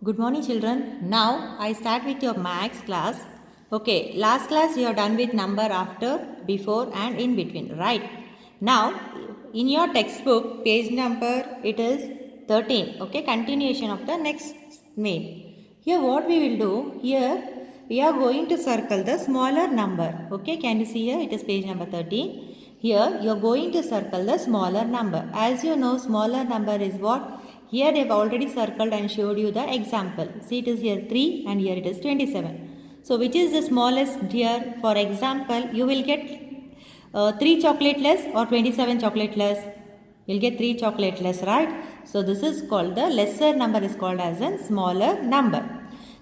Good morning, children. Now I start with your maths class. Okay, last class you are done with number after, before, and in between, right? Now, in your textbook, page number it is 13. Okay, continuation of the next main. Here, what we will do here, we are going to circle the smaller number. Okay, can you see here? It is page number 13. Here, you are going to circle the smaller number. As you know, smaller number is what? Here they have already circled and showed you the example. See, it is here 3 and here it is 27. So which is the smallest here? For example, you will get 3 chocolate less or 27 chocolate less. You will get 3 chocolate less, right? So this is called the lesser number is called as a smaller number.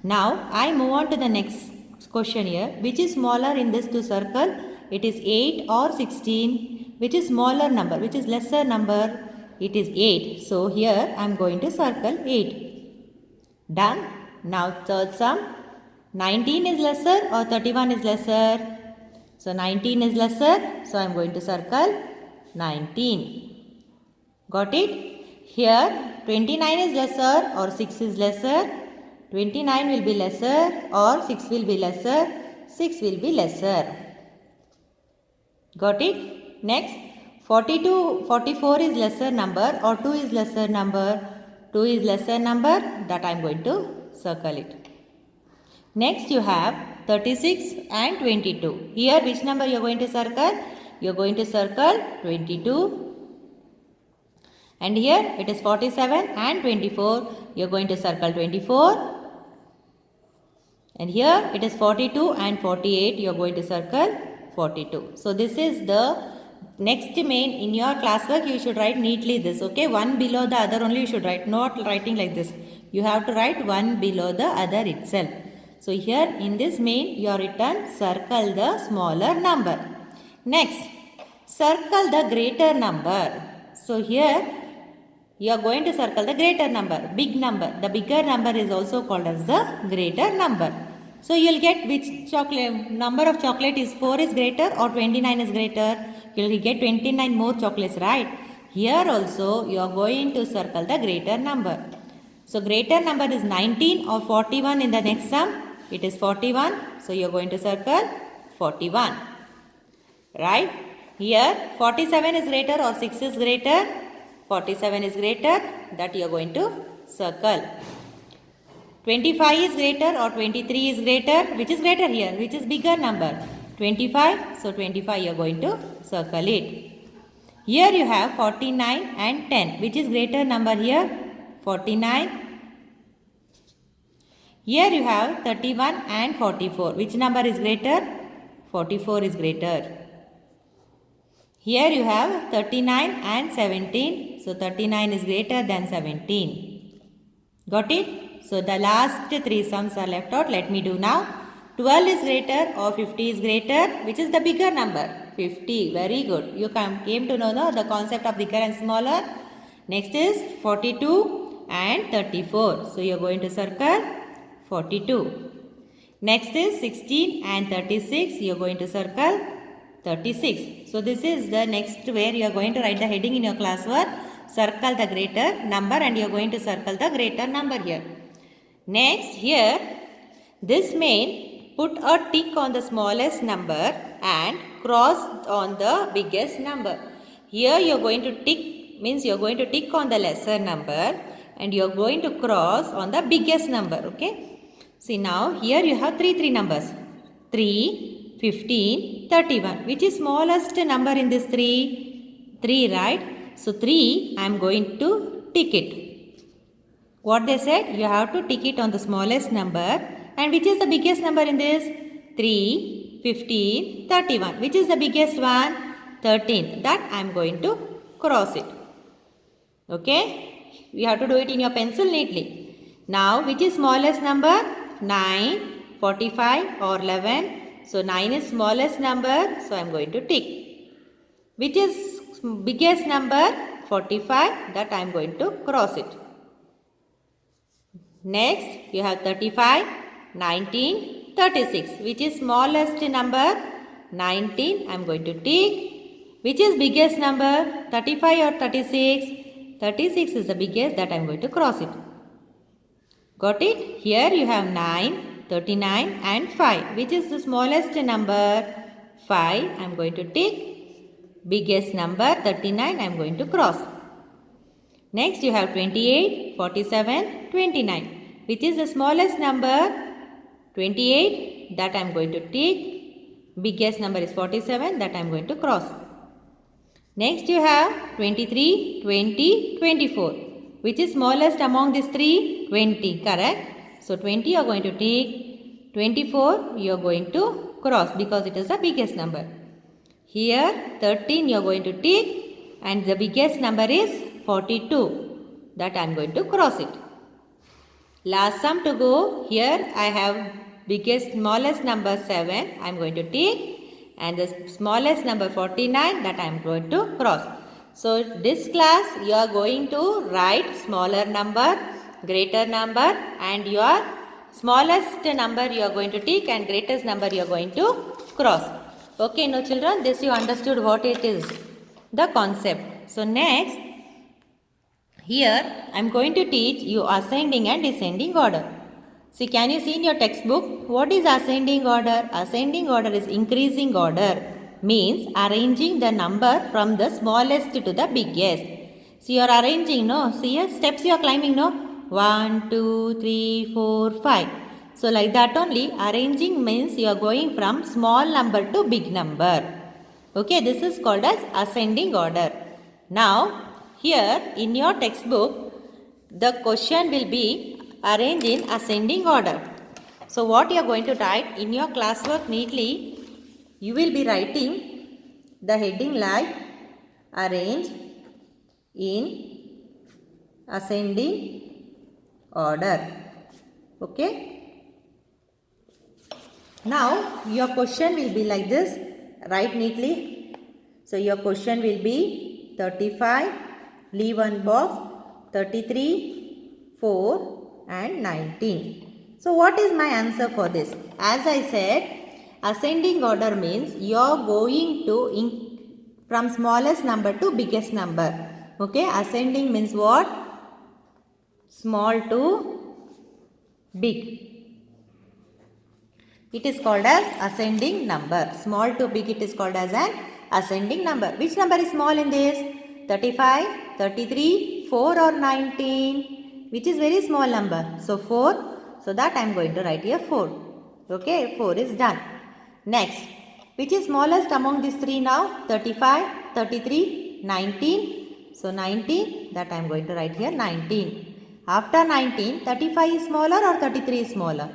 Now I move on to the next question here. Which is smaller in this to circle? It is 8 or 16. Which is smaller number? Which is lesser number? It is 8. So here I am going to circle 8. Done. Now third sum. 19 is lesser or 31 is lesser? So 19 is lesser. So I am going to circle 19. Got it? Here 29 is lesser or 6 is lesser? 29 will be lesser or 6 will be lesser? 6 will be lesser. Got it? Next. 44 is lesser number or 2 is lesser number? 2 is lesser number, that I am going to circle it. Next you have 36 and 22. Here which number you are going to circle? You are going to circle 22. And here it is 47 and 24. You are going to circle 24. And here it is 42 and 48. You are going to circle 42. So this is the next main. In your classwork you should write neatly this, okay? One below the other only you should write, not writing like this. You have to write one below the other itself. So here in this main you are written circle the smaller number. Next, circle the greater number. So here you are going to circle the greater number, big number. The bigger number is also called as the greater number. So you will get which chocolate, number of chocolate is 4 is greater or 29 is greater? You will get 29 more chocolates, right? Here also you are going to circle the greater number. So greater number is 19 or 41 in the next sum. It is 41. So you are going to circle 41. Right? Here 47 is greater or 6 is greater? 47 is greater. That you are going to circle. 25 is greater or 23 is greater? Which is greater here? Which is bigger number? 25. So 25 you are going to circle it. Here you have 49 and 10. Which is greater number here? 49. Here you have 31 and 44. Which number is greater? 44 is greater. Here you have 39 and 17. So 39 is greater than 17. Got it? So the last three sums are left out. Let me do now. 12 is greater or 50 is greater. Which is the bigger number? 50. Very good. You came to know the concept of bigger and smaller. Next is 42 and 34. So you are going to circle 42. Next is 16 and 36. You are going to circle 36. So this is the next where you are going to write the heading in your classwork. Circle the greater number and you are going to circle the greater number here. Next here, this main, put a tick on the smallest number and cross on the biggest number. Here you are going to tick, means you are going to tick on the lesser number and you are going to cross on the biggest number, okay? See now here you have three numbers. 3, 15, 31. Which is smallest number in this 3? 3, right? So 3, I am going to tick it. What they said, you have to tick it on the smallest number. And which is the biggest number in this? 3, 15, 31. Which is the biggest one? 13. That I am going to cross it. Okay? You have to do it in your pencil neatly. Now, which is smallest number? 9, 45 or 11. So 9 is smallest number. So I am going to tick. Which is biggest number? 45. That I am going to cross it. Next, you have 35, 19, 36. Which is smallest number? 19. I am going to tick. Which is biggest number? 35 or 36? 36 is the biggest, that I am going to cross it. Got it? Here you have 9, 39 and 5. Which is the smallest number? 5. I am going to take. Biggest number 39 I am going to cross. Next you have 28, 47, 29. Which is the smallest number? 28. That I am going to take. Biggest number is 47. That I am going to cross. Next you have 23, 20, 24. Which is smallest among these three? 20. Correct? So 20 you are going to take. 24 you are going to cross because it is the biggest number. Here 13 you are going to take and the biggest number is 42. That I am going to cross it. Last sum to go. Here I have smallest number 7 I am going to take and the smallest number 49 that I am going to cross. So this class you are going to write smaller number, greater number and your smallest number you are going to take and greatest number you are going to cross. Okay, no children, this you understood what it is, the concept. So next, here I am going to teach you ascending and descending order. See, can you see in your textbook what is ascending order? Ascending order is increasing order, means arranging the number from the smallest to the biggest. See, you are arranging, no? See here, steps you are climbing, no? 1, 2, 3, 4, 5. So like that only, arranging means you are going from small number to big number. Okay, this is called as ascending order. Now, here in your textbook, the question will be arranged in ascending order. So what you are going to write in your classwork neatly, you will be writing the heading like arrange in ascending order. Okay. Now your question will be like this. Write neatly. So your question will be 35, leave one box, 33, 4 and 19. So what is my answer for this? As I said, ascending order means you are going to from smallest number to biggest number. Okay, ascending means what? Small to big. It is called as ascending number. Small to big it is called as an ascending number. Which number is small in this? 35, 33, 4 or 19? Which is very small number. So 4. So that I am going to write here 4. Okay, 4 is done. Next, which is smallest among these three now? 35, 33, 19. So 19, that I am going to write here 19. After 19, 35 is smaller or 33 is smaller?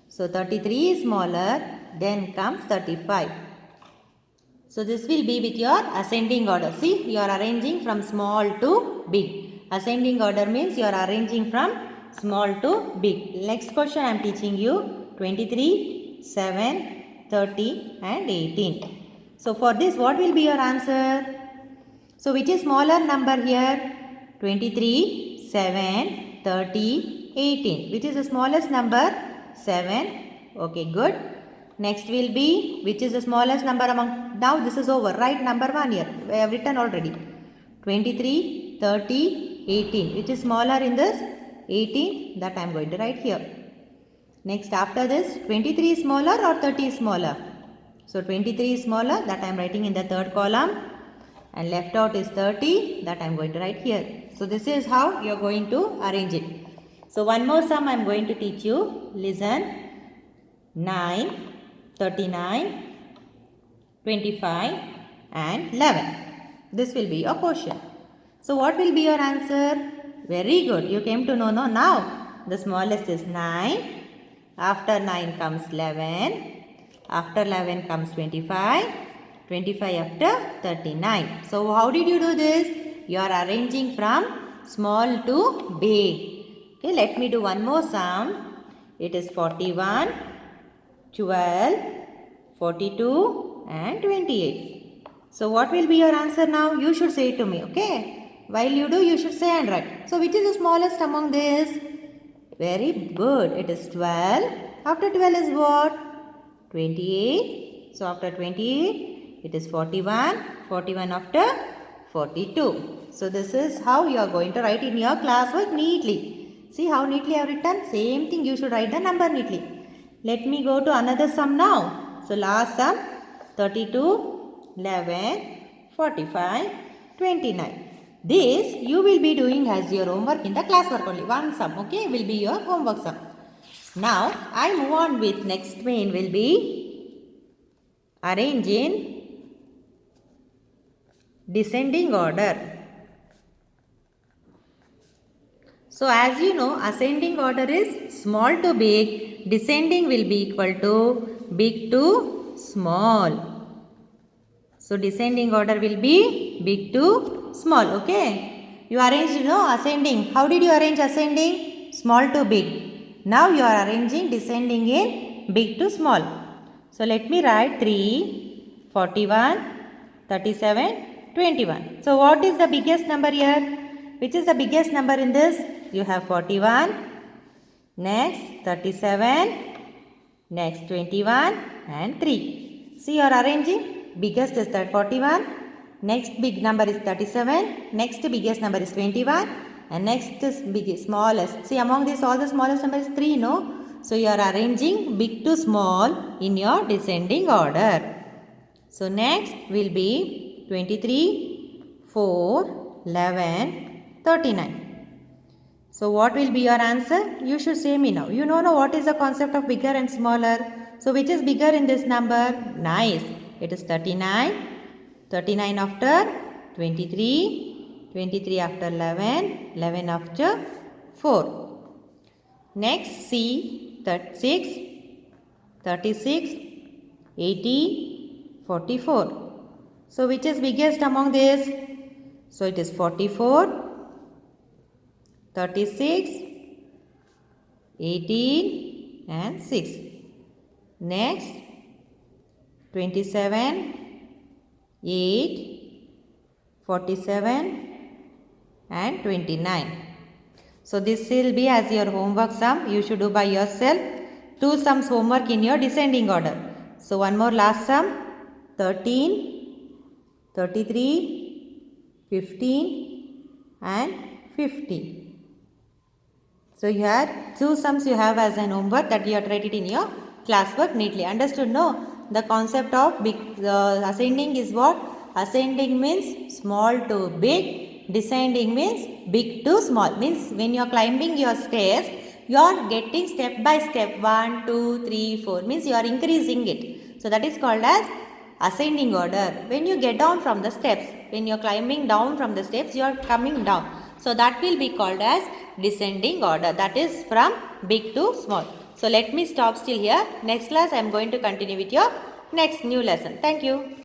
So 33 is smaller, then comes 35. So this will be with your ascending order. See, you are arranging from small to big. Ascending order means you are arranging from small to big. Next question I am teaching you 23, 7, 30 and 18. So for this what will be your answer? So which is smaller number here? 23, 7, 30, 18. Which is the smallest number? 7. Okay, good. Next will be which is the smallest number among. Now this is over. Write number 1 here. I have written already. 23, 30, 18. Which is smaller in this? 18. That I am going to write here. Next after this 23 is smaller or 30 is smaller? So 23 is smaller. That I am writing in the third column. And left out is 30. That I am going to write here. So this is how you are going to arrange it. So one more sum I am going to teach you. Listen. 9, 39, 25 and 11. This will be your question. So what will be your answer? Very good. You came to know now. The smallest is 9. After 9 comes 11. After 11 comes 25. 25 after 39. So how did you do this? You are arranging from small to big. Okay, let me do one more sum. It is 41, 12, 42 and 28. So what will be your answer now? You should say it to me, okay? While you do, you should say and write. So which is the smallest among this? Very good. It is 12. After 12 is what? 28. So after 28, it is 41. 41 after 42. So this is how you are going to write in your classwork neatly. See how neatly I have written? Same thing, you should write the number neatly. Let me go to another sum now. So last sum 32, 11, 45, 29. This you will be doing as your homework in the classwork only. One sum, okay, will be your homework sum. Now I move on with next main will be arrange in descending order. So as you know, ascending order is small to big, descending will be equal to big to small. So descending order will be big to small, okay? You arranged, ascending. How did you arrange ascending? Small to big. Now you are arranging descending in big to small. So let me write 3, 41, 37, 21. So what is the biggest number here? Which is the biggest number in this? You have 41, next 37, next 21 and 3. See, you are arranging. Biggest is 41, next big number is 37, next biggest number is 21 and next is smallest. See, among these all the smallest number is 3, no? So you are arranging big to small in your descending order. So next will be 23, 4, 11, 39. So what will be your answer? You should say me now. You know what is the concept of bigger and smaller. So which is bigger in this number? Nice. It is 39. 39 after 23. 23 after 11. 11 after 4. Next C 36. 36. 80. 44. So which is biggest among this? So it is 44. 36, 18 and 6. Next 27, 8, 47 and 29. So this will be as your homework sum. You should do by yourself. 2 sums homework in your descending order. So one more last sum 13, 33, 15 and 50. So you have 2 sums you have as an homework that you have to write it in your classwork neatly. Understood? No? The concept of big ascending is what? Ascending means small to big. Descending means big to small. Means when you are climbing your stairs, you are getting step by step 1, 2, 3, 4. Means you are increasing it. So that is called as ascending order. When you get down from the steps, when you are climbing down from the steps, you are coming down. So that will be called as descending order. That is from big to small. So let me stop still here. Next class I am going to continue with your next new lesson. Thank you.